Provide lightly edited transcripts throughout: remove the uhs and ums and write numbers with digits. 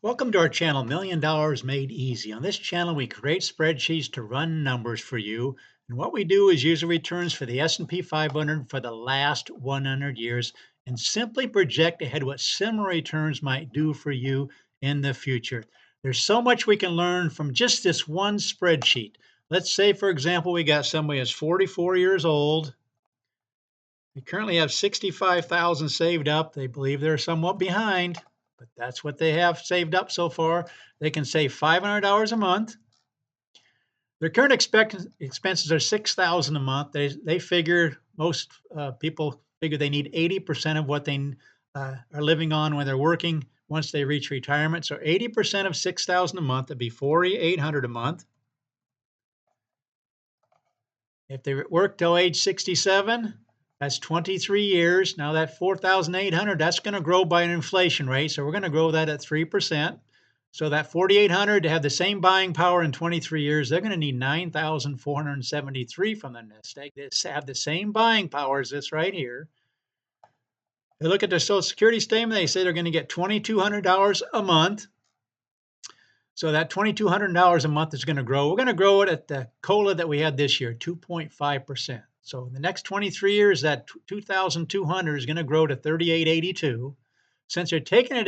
Welcome to our channel, $1 Million Made Easy. On this channel, we create spreadsheets to run numbers for you. And what we do is use the returns for the S&P 500 for the last 100 years and simply project ahead what similar returns might do for you in the future. There's so much we can learn from just this one spreadsheet. Let's say, for example, we got somebody that's 44 years old. They currently have 65,000 saved up. They believe they're somewhat behind, but that's what they have saved up so far. They can save $500 a month. Their current expenses are 6,000 a month. They figure most people figure they need 80% of what they are living on when they're working once they reach retirement. So 80% of 6,000 a month would be 4,800 a month. If they work till age 67, that's 23 years. Now that 4,800, that's going to grow by an inflation rate. So we're going to grow that at 3%. So that 4,800 to have the same buying power in 23 years, they're going to need 9,473 from the nest egg. They have the same buying power as this right here. They look at their Social Security statement. They say they're going to get $2,200 a month. So that $2,200 a month is going to grow. We're going to grow it at the COLA that we had this year, 2.5%. So in the next 23 years, that 2,200 is going to grow to 3,882. Since they're taking at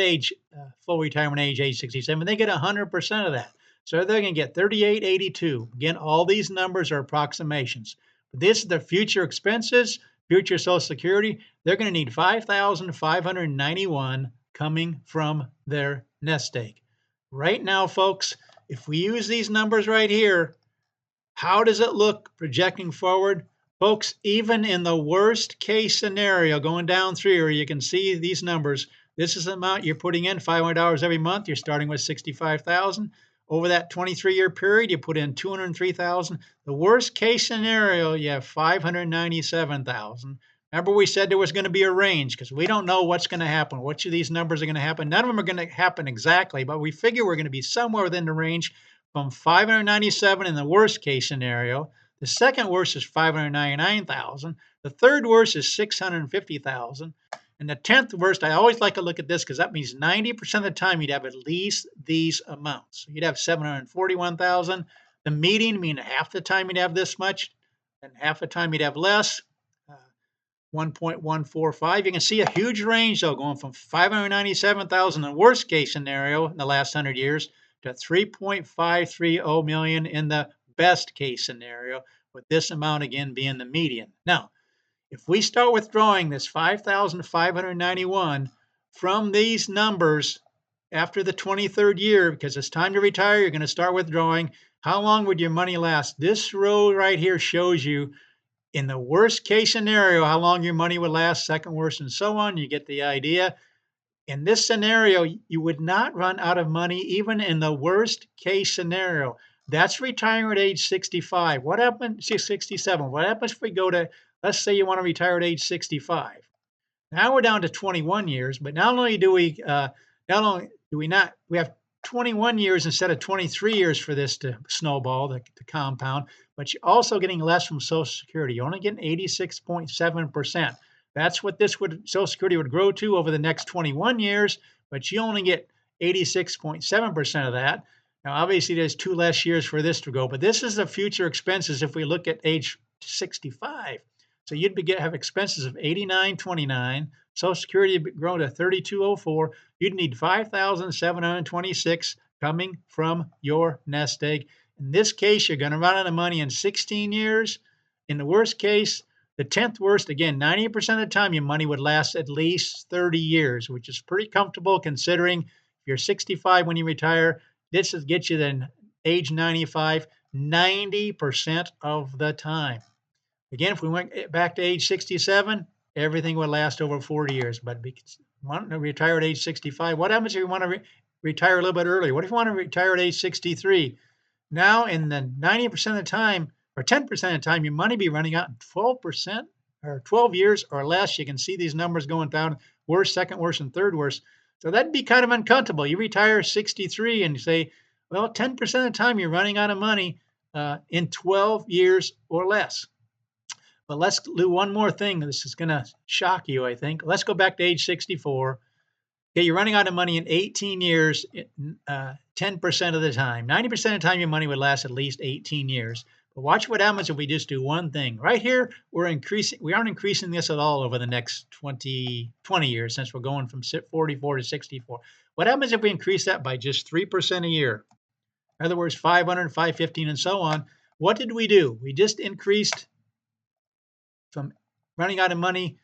full retirement age 67, they get 100% of that. So they're going to get 3,882. Again, all these numbers are approximations. This is the future expenses, future Social Security. They're going to need 5,591 coming from their nest egg. Right now, folks, if we use these numbers right here, how does it look projecting forward? Folks, even in the worst case scenario, going down through here, you can see these numbers. This is the amount you're putting in, $500 every month. You're starting with 65,000. Over that 23-year period, you put in 203,000. The worst case scenario, you have 597,000. Remember, we said there was going to be a range because we don't know what's going to happen. Which of these numbers are going to happen? None of them are going to happen exactly, but we figure we're going to be somewhere within the range from 597 in the worst case scenario. The second worst is 599,000. The third worst is 650,000. And the 10th worst, I always like to look at this because that means 90% of the time you'd have at least these amounts. So you'd have 741,000. The median, meaning half the time you'd have this much, and half the time you'd have less. 1.145. You can see a huge range, though, going from 597,000 in the worst case scenario in the last 100 years to 3.530 million in the best case scenario, with this amount again being the median. Now, if we start withdrawing this 5,591 from these numbers after the 23rd year, because it's time to retire, you're going to start withdrawing. How long would your money last? This row right here shows you in the worst case scenario, how long your money would last, second worst, and so on. You get the idea. In this scenario, you would not run out of money even in the worst case scenario. That's retiring at age 65. What happens? 67. What happens if we go to, let's say you want to retire at age 65. Now we're down to 21 years, but not only do we we have 21 years instead of 23 years for this to snowball, to compound, but you're also getting less from Social Security. You're only getting 86.7%. That's what Social Security would grow to over the next 21 years, but you only get 86.7% of that. Now, obviously, there's 2 less years for this to go, but this is the future expenses if we look at age 65. So you'd have expenses of 89.29. Social Security would grow to 32.04. You'd need 5,726 coming from your nest egg. In this case, you're going to run out of money in 16 years. In the worst case, the 10th worst, again, 90% of the time, your money would last at least 30 years, which is pretty comfortable considering if you're 65 when you retire. This will get you then age 95, 90% of the time. Again, if we went back to age 67, everything would last over 40 years. But because you want to retire at age 65, what happens if you want to retire a little bit earlier? What if you want to retire at age 63? Now, in the 90% of the time, or 10% of the time, your money be running out in 12% or 12 years or less. You can see these numbers going down, worst, second worst, and third worst. So that'd be kind of uncomfortable. You retire 63 and you say, well, 10% of the time you're running out of money in 12 years or less. But let's do one more thing. This is going to shock you, I think. Let's go back to age 64. Okay, you're running out of money in 18 years, 10% of the time. 90% of the time, your money would last at least 18 years. But watch what happens if we just do one thing. Right here, we aren't increasing this at all over the next 20 years since we're going from 44 to 64. What happens if we increase that by just 3% a year? In other words, 500, 515, and so on. What did we do? We just increased from running out of money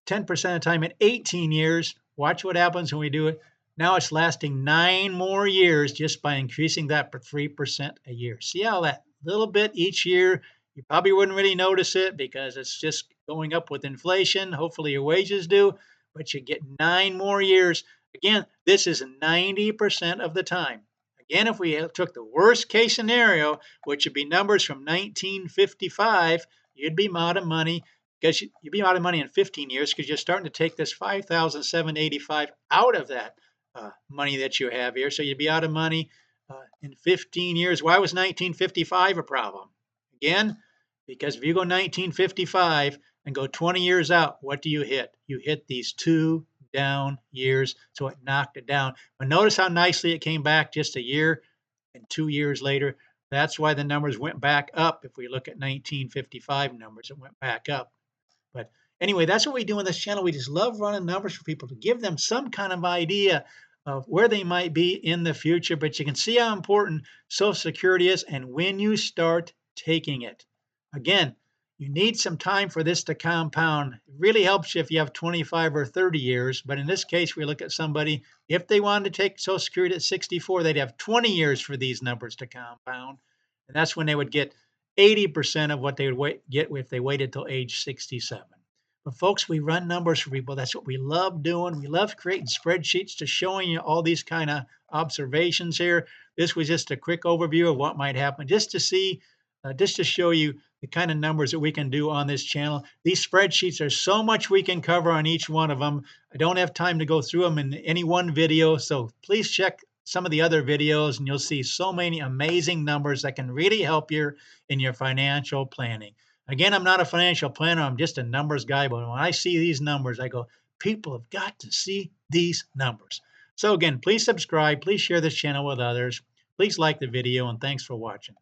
10% of the time in 18 years. Watch what happens when we do it. Now it's lasting 9 more years just by increasing that for 3% a year. See how that little bit each year, you probably wouldn't really notice it because it's just going up with inflation. Hopefully your wages do, but you get 9 more years. Again, this is 90% of the time. Again, if we took the worst case scenario, which would be numbers from 1955, you'd be out of money because you'd be out of money in 15 years because you're starting to take this 5,785 out of that money that you have here. So you'd be out of money in 15 years. Why was 1955 a problem? Again, because if you go 1955 and go 20 years out, what do you hit? You hit these 2 down years. So it knocked it down. But notice how nicely it came back just a year and 2 years later. That's why the numbers went back up. If we look at 1955 numbers, it went back up. But anyway, that's what we do on this channel. We just love running numbers for people to give them some kind of idea of where they might be in the future. But you can see how important Social Security is and when you start taking it. Again, you need some time for this to compound. It really helps you if you have 25 or 30 years. But in this case, we look at somebody, if they wanted to take Social Security at 64, they'd have 20 years for these numbers to compound. And that's when they would get 80% of what they would get if they waited till age 67. But folks, we run numbers for people. That's what we love doing. We love creating spreadsheets to showing you all these kind of observations here. This was just a quick overview of what might happen, just to see, just to show you the kind of numbers that we can do on this channel. These spreadsheets, there's so much we can cover on each one of them. I don't have time to go through them in any one video, so please check some of the other videos and you'll see so many amazing numbers that can really help you in your financial planning. Again, I'm not a financial planner, I'm just a numbers guy, but when I see these numbers, I go, people have got to see these numbers. So again, please subscribe, please share this channel with others, please like the video, and thanks for watching.